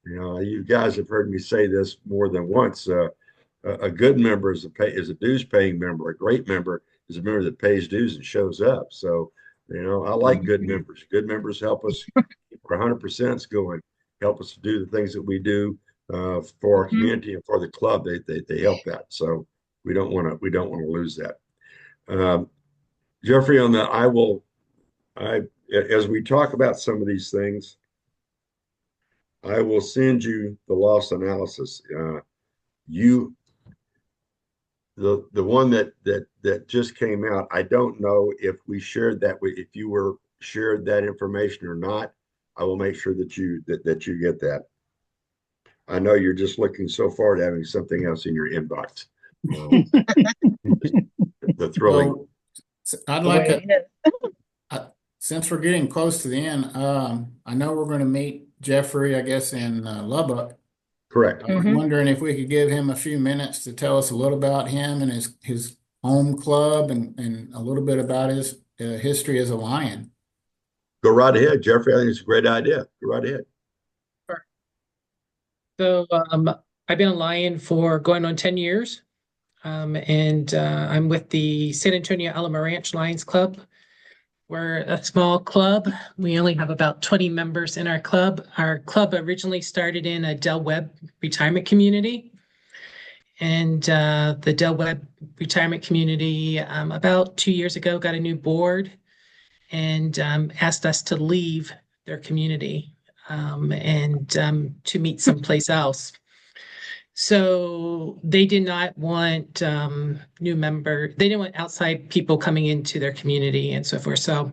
you guys have heard me say this more than once. A good member is a dues paying member. A great member is a member that pays dues and shows up. So, I like good members. Good members help us keep our 100% going, help us to do the things that we do for our community and for the club. They help that. So we don't want to lose that. Jeffrey, on that, as we talk about some of these things, I will send you the loss analysis. The one that just came out, I don't know if we shared that if you shared that information or not. I will make sure that you get that. I know you're just looking so forward to having something else in your inbox. The thrilling. So I'd like since we're getting close to the end, I know we're going to meet Jeffrey, I guess, in Lubbock. Correct. I was wondering if we could give him a few minutes to tell us a little about him and his home club and a little bit about his history as a Lion. Go right ahead, Jeffrey. I think it's a great idea. Go right ahead. Sure. So I've been a Lion for going on 10 years. And I'm with the San Antonio Alamo Ranch Lions Club. We're a small club. We only have about 20 members in our club. Our club originally started in a Del Webb retirement community. And the Del Webb retirement community about 2 years ago got a new board and asked us to leave their community. and to meet someplace else. So they did not want they didn't want outside people coming into their community and so forth. So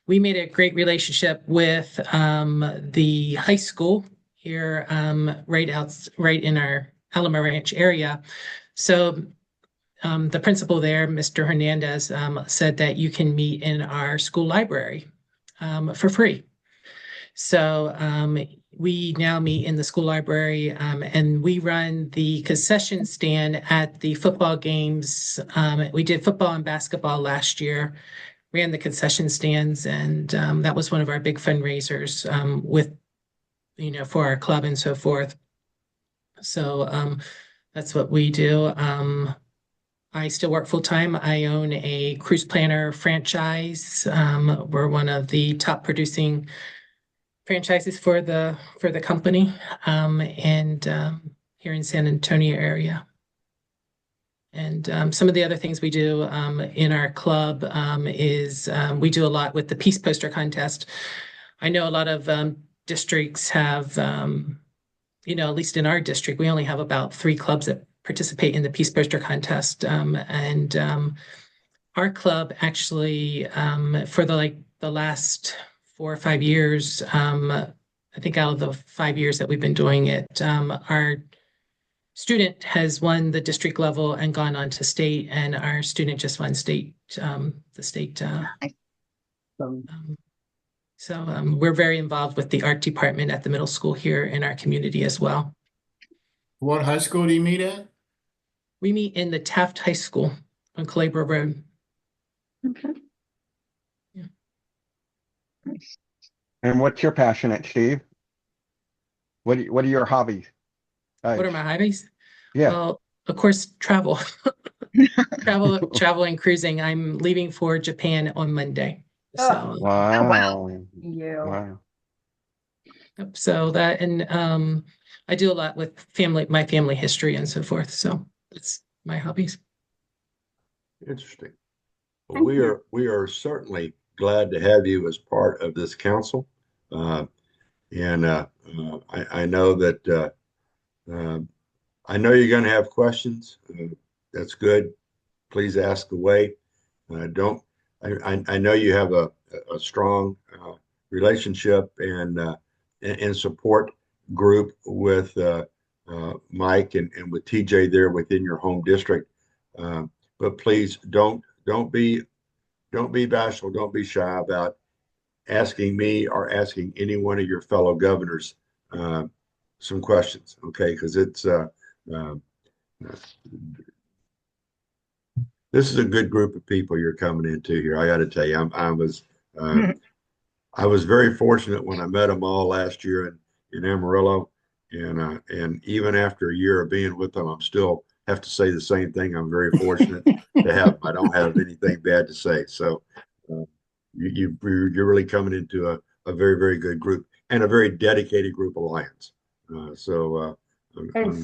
we made a great relationship with the high school here, right in our Alamo Ranch area. So the principal there, Mr. Hernandez, said that you can meet in our school library for free. So we now meet in the school library, and we run the concession stand at the football games. We did football and basketball last year, ran the concession stands, and that was one of our big fundraisers for our club and so forth. So that's what we do. I still work full time. I own a cruise planner franchise. We're one of the top producing franchises for the company, and here in San Antonio area. And some of the other things we do in our club is we do a lot with the Peace Poster Contest. I know a lot of districts have, at least in our district, we only have about 3 clubs that participate in the Peace Poster Contest. And our club actually, for the last 4 or 5 years, I think out of the 5 years that we've been doing it, our student has won the district level and gone on to state, and our student just won the state. So we're very involved with the art department at the middle school here in our community as well. What high school do you meet at? We meet in the Taft High School on Calabria Road. Okay. Yeah. Nice. And what's your passion at, Steve? What are your hobbies? What are my hobbies? Yeah. Well, of course, travel. Travel and cruising. I'm leaving for Japan on Monday. So Wow. Yeah. Wow. so that, and I do a lot with my family history and so forth. So that's my hobbies. Interesting. Well, we are certainly glad to have you as part of this council. And I know that I know you're going to have questions. That's good. Please ask away. I know you have a strong relationship and support group with Mike and with TJ there within your home district. But please don't be bashful. Don't be shy about asking me or asking any one of your fellow governors some questions. Okay, because it's this is a good group of people you're coming into here. I got to tell you, I was very fortunate when I met them all last year in Amarillo, and even after a year of being with them, I'm still have to say the same thing. I'm very fortunate to have them. I don't have anything bad to say. So you're really coming into a very, very good group and a very dedicated group of Lions. And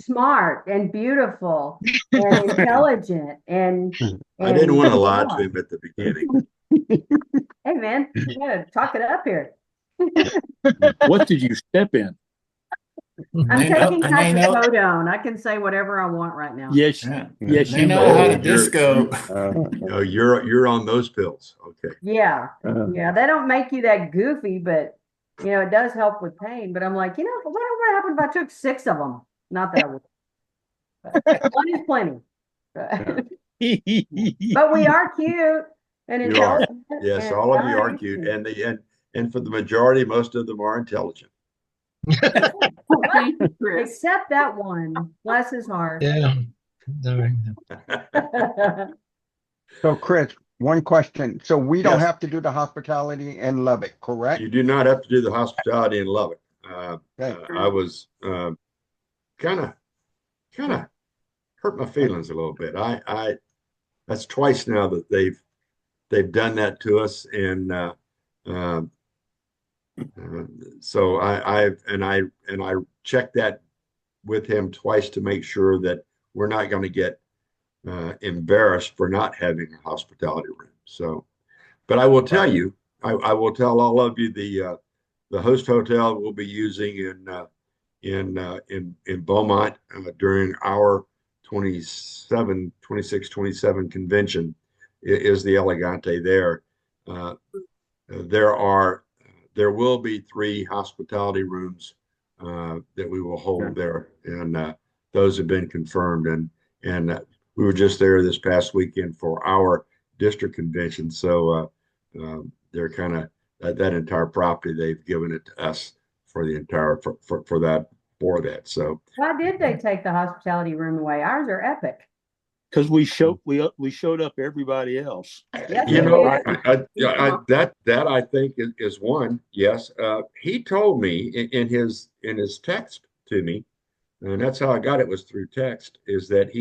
smart and beautiful and intelligent and I didn't want to lie to him at the beginning. Hey man, you gotta talk it up here. What did you step in? I'm taking hydrocodone. I can say whatever I want right now. Yes, yes, They you know may. how to disco. You're on those pills. Okay. Yeah. Yeah. They don't make you that goofy, but it does help with pain. But I'm like, what would happen if I took 6 of them? Not that I would. But 1 is plenty. But we are cute and You are. intelligent. Yes, and all of you are nice cute, and- and for the majority, most of them are intelligent. Except that one. Bless his heart. Yeah. So Chris, one question. So we don't Yes. have to do the hospitality in Lubbock, correct? You do not have to do the hospitality in Lubbock. I was kind of hurt my feelings a little bit. I that's twice now that they've done that to us, and so I checked that with him twice to make sure that we're not going to get embarrassed for not having a hospitality room. So, but I will tell you, I will tell all of you the host hotel we'll be using in Beaumont during our 26, 27 convention is the Elegante there. There will be 3 hospitality rooms that we will hold there, and those have been confirmed. And we were just there this past weekend for our district convention, so they're kind of that entire property they've given it to us for the entire for that. So Why did they take the hospitality room away? Ours are epic. Because we showed up everybody else. Yes, you we know, did. that I think is one. Yes, he told me in his text to me, and that's how I got it, was through text. Is that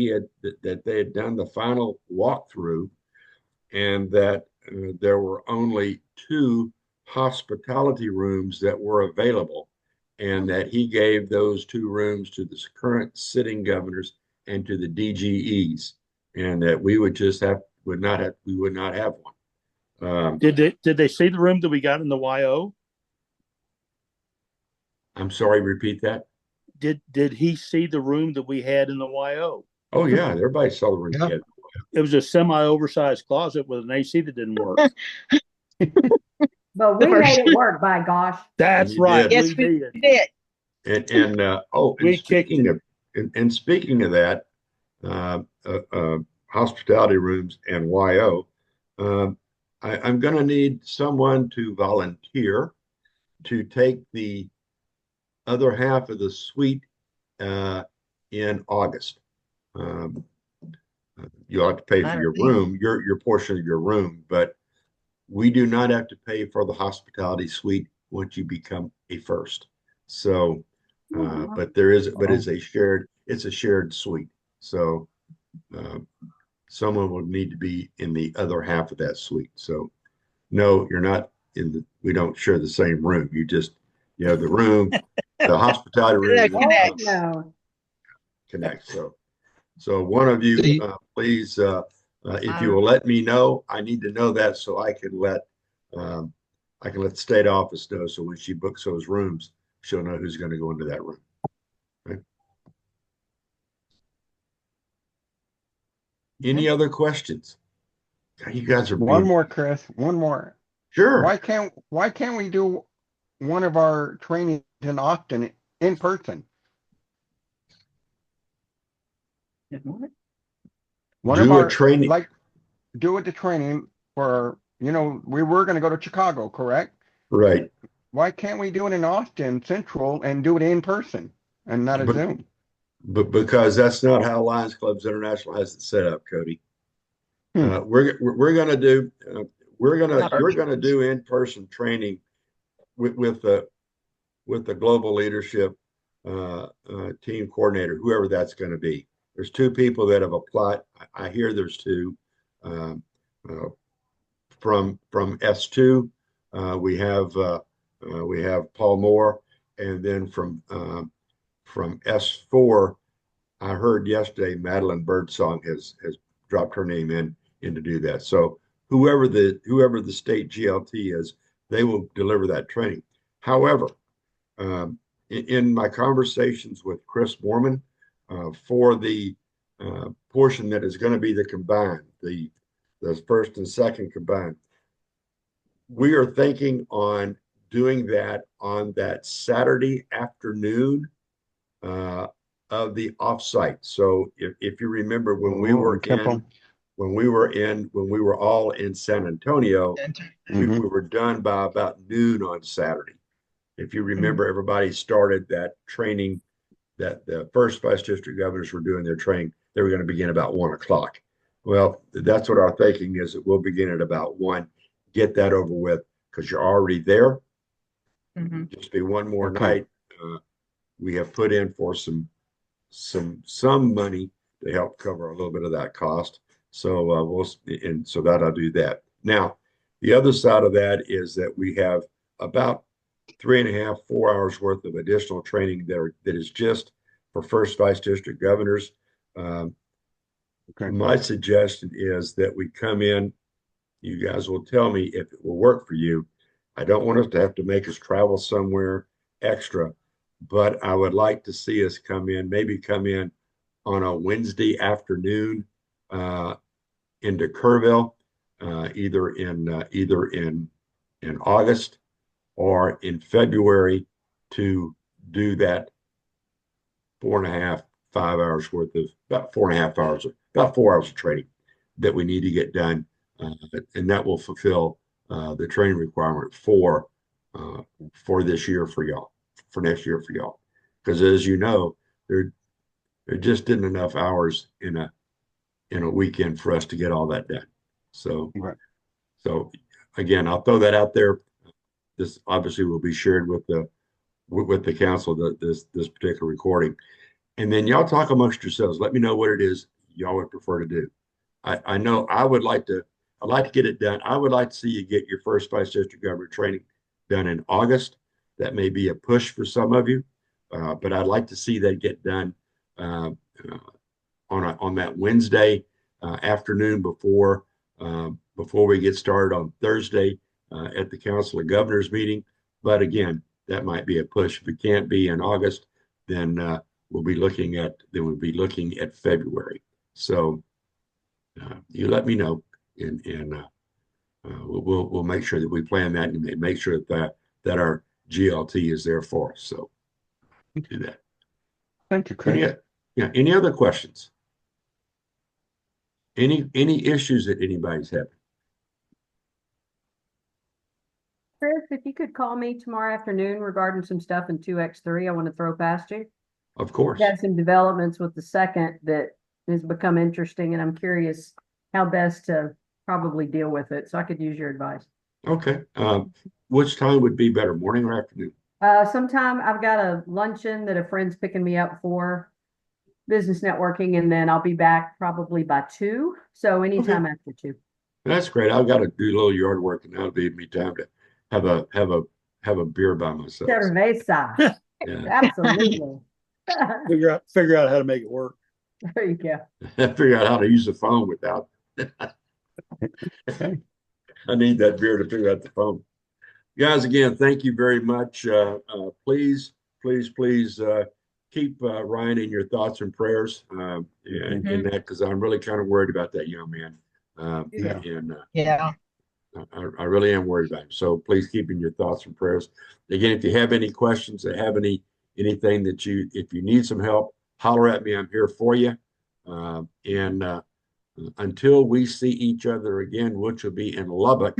that they had done the final walkthrough, and that there were only 2 hospitality rooms that were available, and that he gave those 2 rooms to the current sitting governors and to the DGEs, and that we would not have one. Did they see the room that we got in the YO? I'm sorry, repeat that. Did he see the room that we had in the YO? Oh yeah, everybody saw the room. Yeah. It was a semi-oversized closet with an AC that didn't work. But we made it work, by gosh. That's You right. did. Yes, we did. We kicked it. Speaking of that, hospitality rooms and YO, I'm going to need someone to volunteer to take the other half of the suite in August. You'll have to pay for your room, your portion of your room, but we do not have to pay for the hospitality suite once you become a first. So, but it's a shared suite. So, someone will need to be in the other half of that suite. So, no, you're not we don't share the same room. You have the room, the hospitality room. Oh, no. Connect. So one of you, please, if you will let me know, I need to know that so I can let the state office know. So when she books those rooms, she'll know who's going to go into that room. Okay. Any other questions? You guys are One more, Chris. One more. Sure. Why can't we do one of our trainings in Austin in person? Training. Like do the training for, we were going to go to Chicago, correct? Right. Why can't we do it in Austin Central and do it in person and not a Zoom? But because that's not how Lions Clubs International has it set up, Cody. You're going to do in-person training with the global leadership team coordinator, whoever that's going to be. There's 2 people that have applied. I hear there's 2 from S2. We have Paul Moore, and then from S4. I heard yesterday Madeline Birdsong has dropped her name in to do that. So whoever the state GLT is, they will deliver that training. However, in my conversations with Chris Moorman, for the portion that is going to be the combined, the first and second combined, we are thinking on doing that on that Saturday afternoon of the offsite. So if you remember when we were all in San Antonio, we were done by about noon on Saturday. If you remember, everybody started that training that the first vice district governors were doing their training. They were going to begin about 1 o'clock. Well, that's what our thinking is. That we'll begin at about 1, get that over with, because you're already there. Just be one more night. We have put in for some money to help cover a little bit of that cost. So so that'll do that. Now, the other side of that is that we have about 3.5, 4 hours worth of additional training there that is just for first vice district governors. My suggestion is that we come in. You guys will tell me if it will work for you. I don't want us to have to make us travel somewhere extra, but I would like to see us maybe come in on a Wednesday afternoon into Kerrville, either in August or in February, to do that 4.5, 5 hours worth of about 4.5 hours, about 4 hours of training that we need to get done, and that will fulfill the training requirement for this year for y'all, for next year for y'all, because as you know, there just isn't enough hours in a weekend for us to get all that done. So, Right. So again, I'll throw that out there. This obviously will be shared with the council, this particular recording, and then y'all talk amongst yourselves. Let me know what it is y'all would prefer to do. I know I'd like to get it done. I would like to see you get your first vice district governor training done in August. That may be a push for some of you, but I'd like to see that get done on that Wednesday afternoon before we get started on Thursday at the Council of Governors meeting. But again, that might be a push. If it can't be in August, then we'll be looking at February. So you let me know, and we'll make sure that we plan that and make sure that our GLT is there for us. So do that. Thank you, Chris. Any other questions? Any issues that anybody's having? Chris, if you could call me tomorrow afternoon regarding some stuff in 2X3, I want to throw past you. Of course. Got some developments with the second that has become interesting, and I'm curious how best to probably deal with it. So I could use your advice. Okay. Which time would be better, morning or afternoon? Sometime I've got a luncheon that a friend's picking me up for business networking, and then I'll be back probably by 2. So anytime after 2. That's great. I've got to do a little yard work, and that'll be me time to have a beer by myself. Cerveza. Yeah. Absolutely. Figure out how to make it work. There you go. Figure out how to use the phone without. I need that beer to figure out the phone. Guys, again, thank you very much. Please keep Ryan in your thoughts and prayers in that, because I'm really kind of worried about that young man. Yeah. I really am worried about him. So please keep in your thoughts and prayers. Again, if you have any questions or have anything that if you need some help, holler at me. I'm here for you. Until we see each other again, which will be in Lubbock,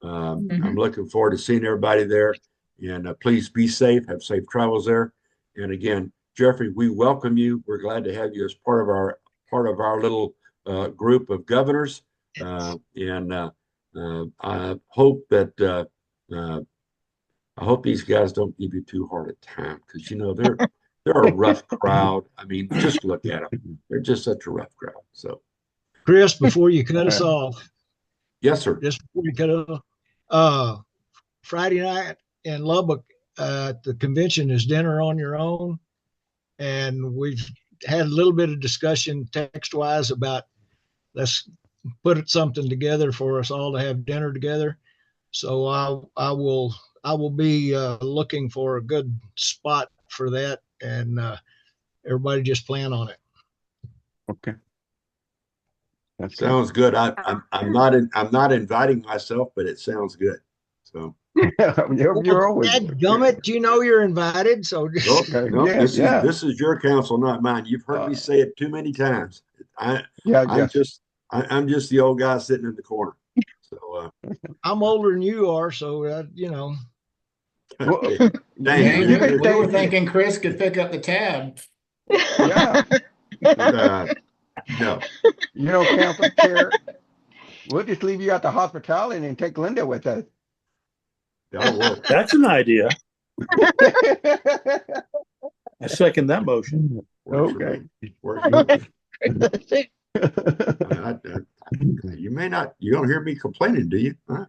I'm looking forward to seeing everybody there. And please be safe, have safe travels there. And again, Jeffrey, we welcome you. We're glad to have you as part of our little group of governors. I hope that I hope these guys don't give you too hard a time, because they're a rough crowd. I mean, just look at them; they're just such a rough crowd. So, Chris, before you cut us off, yes, sir. Just before you cut us off, Friday night in Lubbock at the convention is dinner on your own, and we've had a little bit of discussion text-wise about let's put something together for us all to have dinner together. So I will be looking for a good spot for that, and everybody just plan on it. Okay. That sounds good. I'm not inviting myself, but it sounds good. So you're always gummit. You know you're invited. So this is your council, not mine. You've heard me say it too many times. I'm just the old guy sitting in the corner. So I'm older than you are, so we were thinking Chris could pick up the tab. Yeah. No. Council Chair, we'll just leave you at the hospitality and take Linda with us. That'll work. That's an idea. I second that motion. Okay. You don't hear me complaining, do you? Huh?